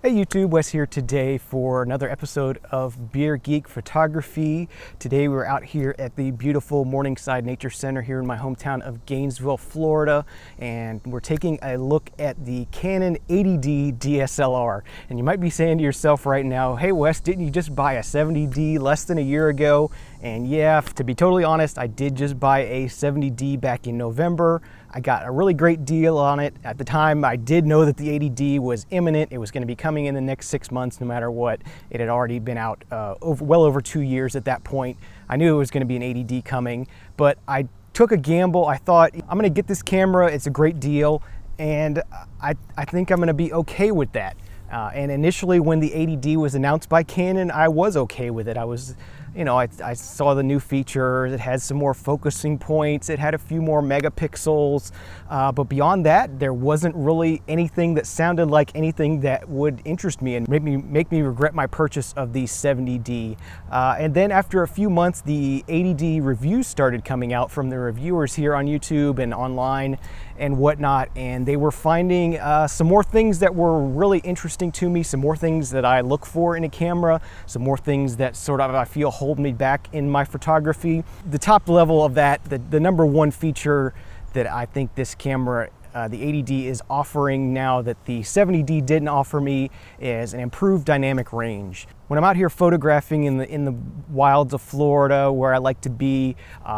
Hey YouTube, Wes here today for another episode of Beer Geek Photography. Today we're out here at the beautiful Morningside Nature Center here in my hometown of Gainesville, Florida, and we're taking a look at the Canon 70D DSLR. And you might be saying to yourself right now, hey Wes, didn't you just buy a 70D less than a year ago? And yeah, to be totally honest, I did just buy a 70D back in November. I got a really great deal on it. At the time, I did know that the 80D was imminent. It was going to be coming in the next 6 months no matter what. It had already been out well over 2 years at that point. I knew it was going to be an 80D coming, but I took a gamble. I thought, I'm going to get this camera. It's a great deal, and I think I'm going to be okay with that. And initially when the 80D was announced by Canon, I was okay with it. I saw the new features. It had some more focusing points. It had a few more megapixels. But beyond that, there wasn't really anything that sounded like anything that would interest me and make me regret my purchase of the 70D. And then after a few months, the 80D reviews started coming out from the reviewers here on YouTube and online and whatnot, and they were finding some more things that were really interesting to me, some more things that I look for in a camera, some more things that sort of I feel hold me back in my photography. The top level of that, the number one feature that I think this camera, the 80D, is offering now that the 70D didn't offer me is an improved dynamic range. When I'm out here photographing in the wilds of Florida, where I like to be,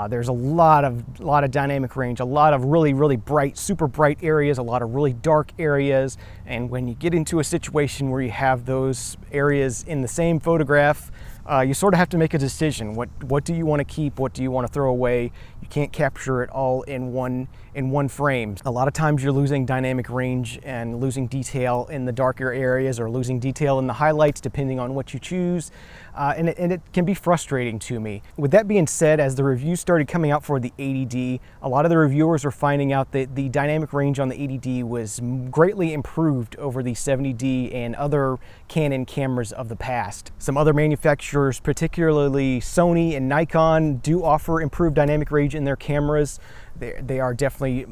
there's a lot of dynamic range, a lot of really bright, super bright areas, a lot of really dark areas. And when you get into a situation where you have those areas in the same photograph, you sort of have to make a decision. What do you want to keep? What do you want to throw away? You can't capture it all in one frame. A lot of times you're losing dynamic range and losing detail in the darker areas, or losing detail in the highlights, depending on what you choose. And it can be frustrating to me. With that being said, as the reviews started coming out for the 80D, a lot of the reviewers were finding out that the dynamic range on the 80D was greatly improved over the 70D and other Canon cameras of the past. Some other manufacturers, particularly Sony and Nikon, do offer improved dynamic range in their cameras. They are definitely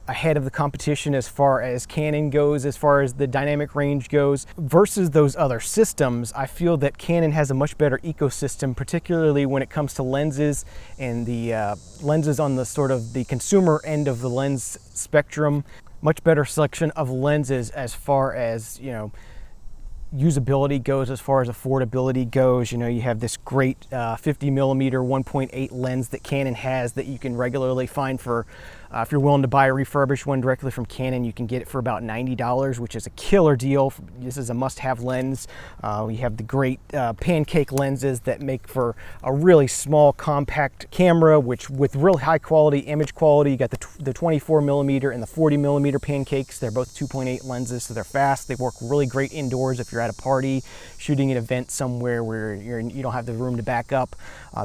ahead of the competition as far as Canon goes, as far as the dynamic range goes. Versus those other systems, I feel that Canon has a much better ecosystem, particularly when it comes to lenses and the lenses on the sort of the consumer end of the lens spectrum. Much better selection of lenses as far as, usability goes, as far as affordability goes. You have this great 50mm 1.8 lens that Canon has that you can regularly find for, if you're willing to buy a refurbished one directly from Canon, you can get it for about $90, which is a killer deal. This is a must-have lens. We have the great pancake lenses that make for a really small, compact camera, which with real high-quality image quality. You got the 24mm and the 40mm pancakes. They're both 2.8 lenses, so they're fast. They work really great indoors if you're at a party, shooting an event somewhere where you don't have the room to back up.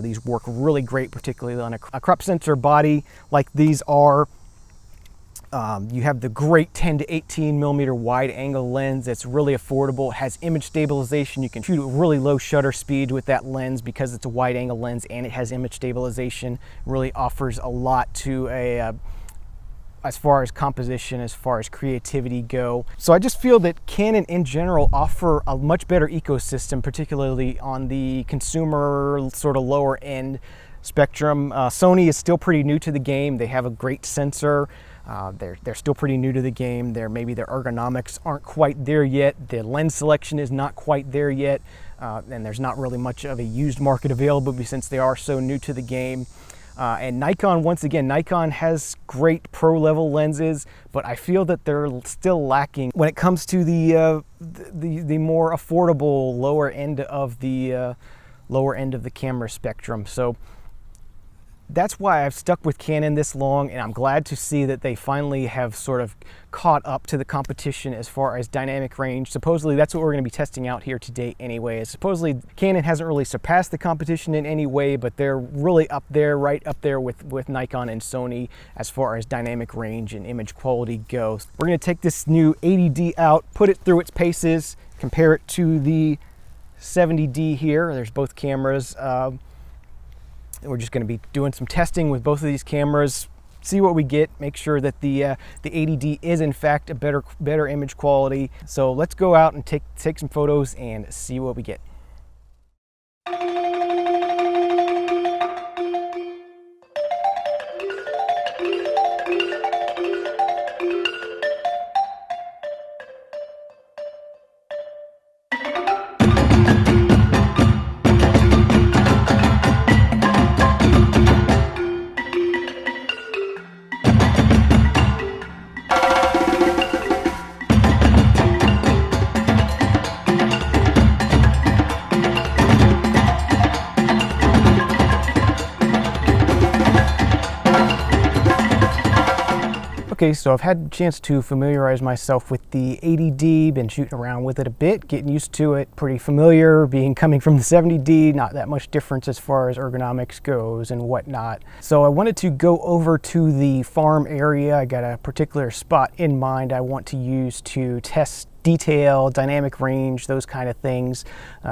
These work really great, particularly on a crop sensor body like these are. You have the great 10 to 18mm wide angle lens that's really affordable. It has image stabilization. You can shoot at really low shutter speed with that lens because it's a wide angle lens and it has image stabilization. It really offers a lot to as far as composition, as far as creativity go. So I just feel that Canon in general offer a much better ecosystem, particularly on the consumer sort of lower end spectrum. Sony is still pretty new to the game. They have a great sensor. They're still pretty new to the game. Maybe their ergonomics aren't quite there yet. The lens selection is not quite there yet. And there's not really much of a used market available since they are so new to the game. And Nikon, once again, Nikon has great pro level lenses, but I feel that they're still lacking when it comes to the more affordable lower end of the camera spectrum. So that's why I've stuck with Canon this long, and I'm glad to see that they finally have sort of caught up to the competition as far as dynamic range. Supposedly that's what we're going to be testing out here today anyway. Supposedly Canon hasn't really surpassed the competition in any way, but they're really up there, right up there with Nikon and Sony as far as dynamic range and image quality goes. We're going to take this new 80D out, put it through its paces, compare it to the 70D here. There's both cameras. We're just going to be doing some testing with both of these cameras, see what we get, make sure that the 80D is in fact a better image quality. So let's go out and take some photos and see what we get. Okay, so I've had a chance to familiarize myself with the 80D, been shooting around with it a bit, getting used to it, pretty familiar, coming from the 70D, not that much difference as far as ergonomics goes and whatnot. So I wanted to go over to the farm area. I got a particular spot in mind I want to use to test detail, dynamic range, those kind of things.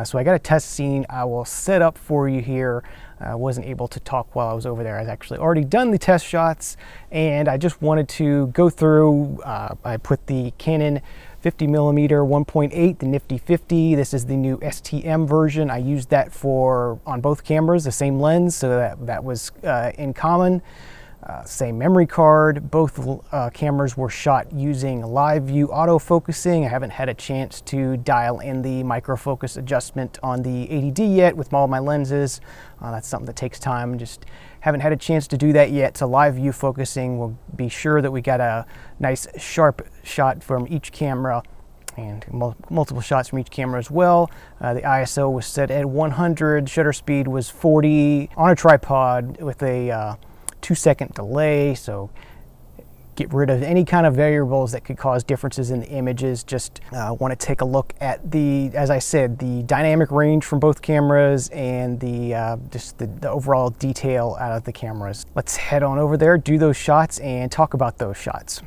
So I got a test scene I will set up for you here. I wasn't able to talk while I was over there. I've actually already done the test shots, and I just wanted to go through. I put the Canon 50mm 1.8, the Nifty 50. This is the new STM version. I used that on both cameras, the same lens, so that was in common. Same memory card. Both cameras were shot using live view autofocusing. I haven't had a chance to dial in the micro focus adjustment on the 80D yet with all my lenses. That's something that takes time. Just haven't had a chance to do that yet. So live view focusing will be sure that we got a nice sharp shot from each camera and multiple shots from each camera as well. The ISO was set at 100. Shutter speed was 40 on a tripod with a 2-second delay, so get rid of any kind of variables that could cause differences in the images. Just want to take a look at as I said, the dynamic range from both cameras and just the overall detail out of the cameras. Let's head on over there, do those shots, and talk about those shots.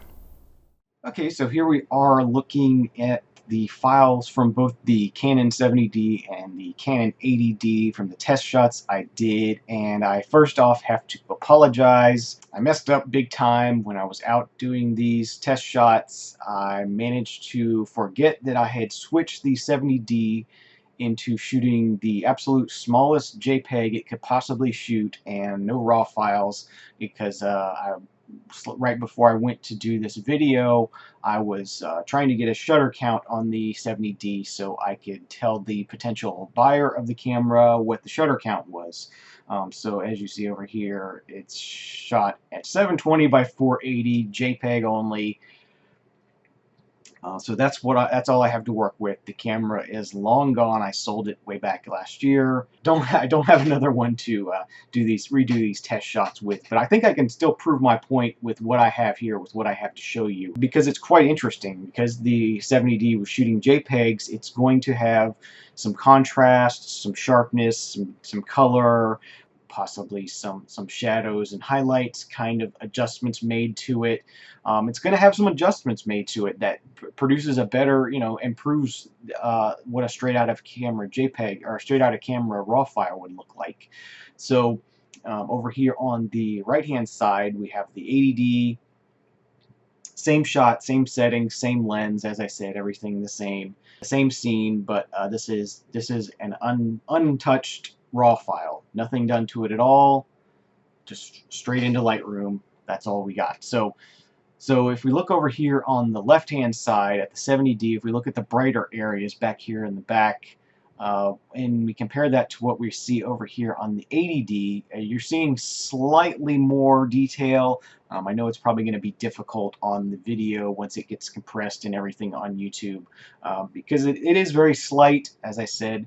Okay, so here we are looking at the files from both the Canon 70D and the Canon 80D from the test shots I did, and I first off have to apologize. I messed up big time when I was out doing these test shots. I managed to forget that I had switched the 70D into shooting the absolute smallest JPEG it could possibly shoot and no RAW files, because right before I went to do this video, I was trying to get a shutter count on the 70D so I could tell the potential buyer of the camera what the shutter count was. So as you see over here, it's shot at 720 by 480, JPEG only. So that's all I have to work with. The camera is long gone. I sold it way back last year. I don't have another one to redo these test shots with, but I think I can still prove my point with what I have here, with what I have to show you, because it's quite interesting. Because the 70D was shooting JPEGs, it's going to have some contrast, some sharpness, some color, possibly some shadows and highlights kind of adjustments made to it. It's going to have some adjustments made to it that produces a better, improves what a straight out of camera JPEG or straight out of camera RAW file would look like. So over here on the right hand side we have the 80D, same shot, same settings, same lens, as I said, everything the same scene, but this is an untouched RAW file, nothing done to it at all, just straight into Lightroom. That's all we got. So if we look over here on the left hand side at the 70D, if we look at the brighter areas back here in the back, and we compare that to what we see over here on the 80D, you're seeing slightly more detail. I know it's probably going to be difficult on the video once it gets compressed and everything on YouTube, because it is very slight, as I said.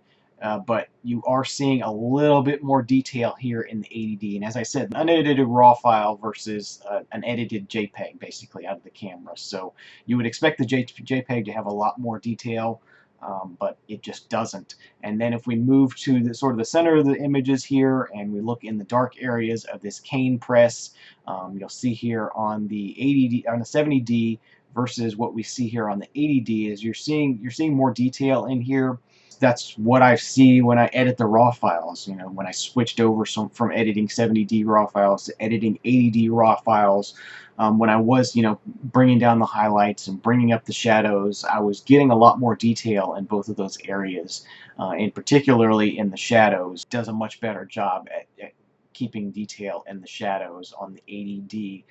But you are seeing a little bit more detail here in the 80D, and as I said, an unedited RAW file versus an edited JPEG basically out of the camera. So you would expect the JPEG to have a lot more detail, but it just doesn't. And then if we move to the sort of the center of the images here and we look in the dark areas of this cane press, you'll see here on the 80D, on the 70D versus what we see here on the 80D, is you're seeing more detail in here. that's what I see when I edit the raw files. You know, when I switched over from editing 70D raw files to editing 80D raw files, when I was, you know, bringing down the highlights and bringing up the shadows, I was getting a lot more detail in both of those areas, and particularly in the shadows. It does a much better job at keeping detail in the shadows on the 80D.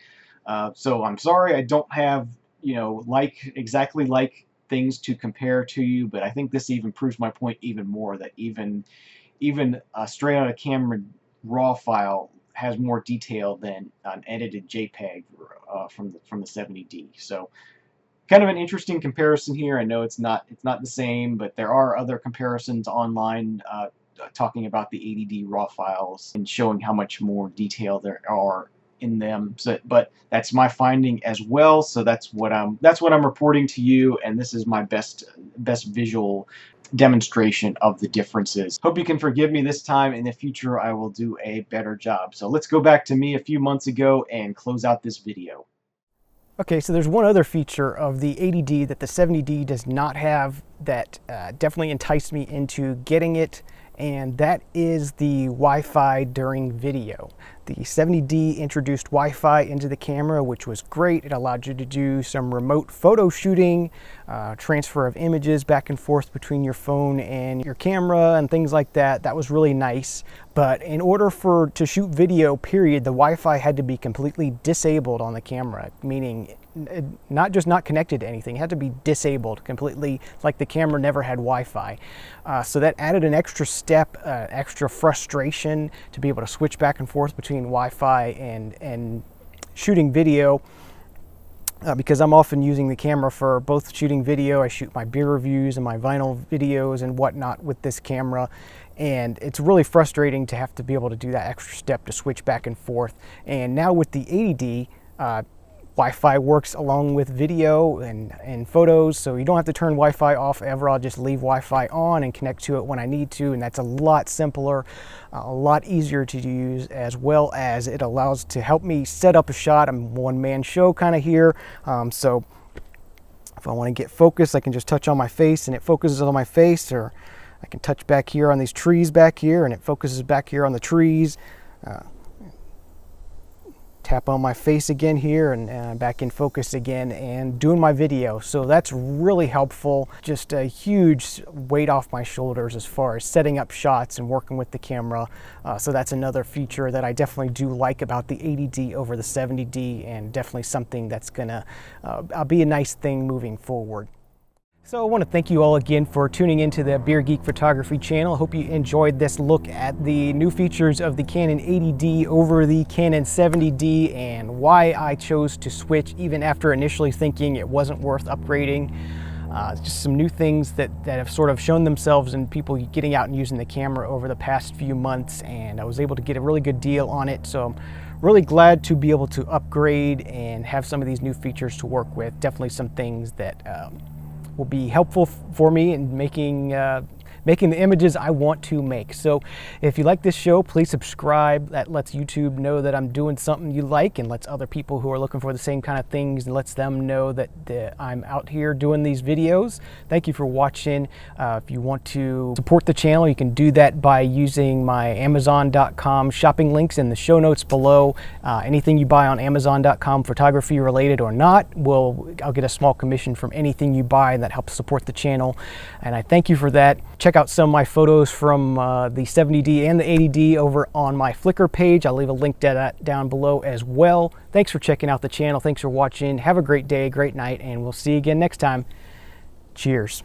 So I'm sorry I don't have, you know, exactly like things to compare to you, but I think this even proves my point even more, that even a straight out of camera raw file has more detail than an edited JPEG from the 70D. So kind of an interesting comparison here. I know it's not the same, but there are other comparisons online talking about the 80D raw files and showing how much more detail there are in them. So, but that's my finding as well. So that's what I'm reporting to you, and this is my best visual demonstration of the differences. Hope you can forgive me this time. In the future, I will do a better job. So let's go back to me a few months ago and close out this video. Okay, so there's one other feature of the 80D that the 70D does not have that definitely enticed me into getting it, and that is the Wi-Fi during video. The 70D introduced Wi-Fi into the camera, which was great. It allowed you to do some remote photo shooting, transfer of images back and forth between your phone and your camera and things like that. That was really nice. But in order to shoot video, period, the Wi-Fi had to be completely disabled on the camera, meaning not just not connected to anything, it had to be disabled completely, like the camera never had Wi-Fi. So that added an extra step, extra frustration to be able to switch back and forth between Wi-Fi and shooting video, because I'm often using the camera for both shooting video. I shoot my beer reviews and my vinyl videos and whatnot with this camera, and it's really frustrating to have to be able to do that extra step to switch back and forth. And now with the 80D, Wi-Fi works along with video and photos, so you don't have to turn Wi-Fi off ever. I'll just leave Wi-Fi on and connect to it when I need to, and that's a lot simpler, a lot easier to use, as well as it allows to help me set up a shot. I'm a one-man show kind of here, so if I want to get focused, I can just touch on my face and it focuses on my face, or I can touch back here on these trees back here and it focuses back here on the trees. Tap on my face again here and back in focus again, and doing my video. So that's really helpful. Just a huge weight off my shoulders as far as setting up shots and working with the camera. So that's another feature that I definitely do like about the 80D over the 70D, and definitely something that's gonna be a nice thing moving forward. So I want to thank you all again for tuning into the Beer Geek Photography channel. I hope you enjoyed this look at the new features of the Canon 80D over the Canon 70D, and why I chose to switch even after initially thinking it wasn't worth upgrading. Just some new things that have sort of shown themselves in people getting out and using the camera over the past few months, and I was able to get a really good deal on it. So I'm really glad to be able to upgrade and have some of these new features to work with. Definitely some things that will be helpful for me in making the images I want to make. So if you like this show, please subscribe. That lets YouTube know that I'm doing something you like, and lets other people who are looking for the same kind of things, and lets them know that I'm out here doing these videos. Thank you for watching. If you want to support the channel, you can do that by using my Amazon.com shopping links in the show notes below. Anything you buy on Amazon.com, photography related or not, I'll get a small commission from anything you buy, and that helps support the channel, and I thank you for that. Check out some of my photos from the 70D and the 80D over on my Flickr page. I'll leave a link to that down below as well. Thanks for checking out the channel. Thanks for watching. Have a great day, great night, and we'll see you again next time. Cheers.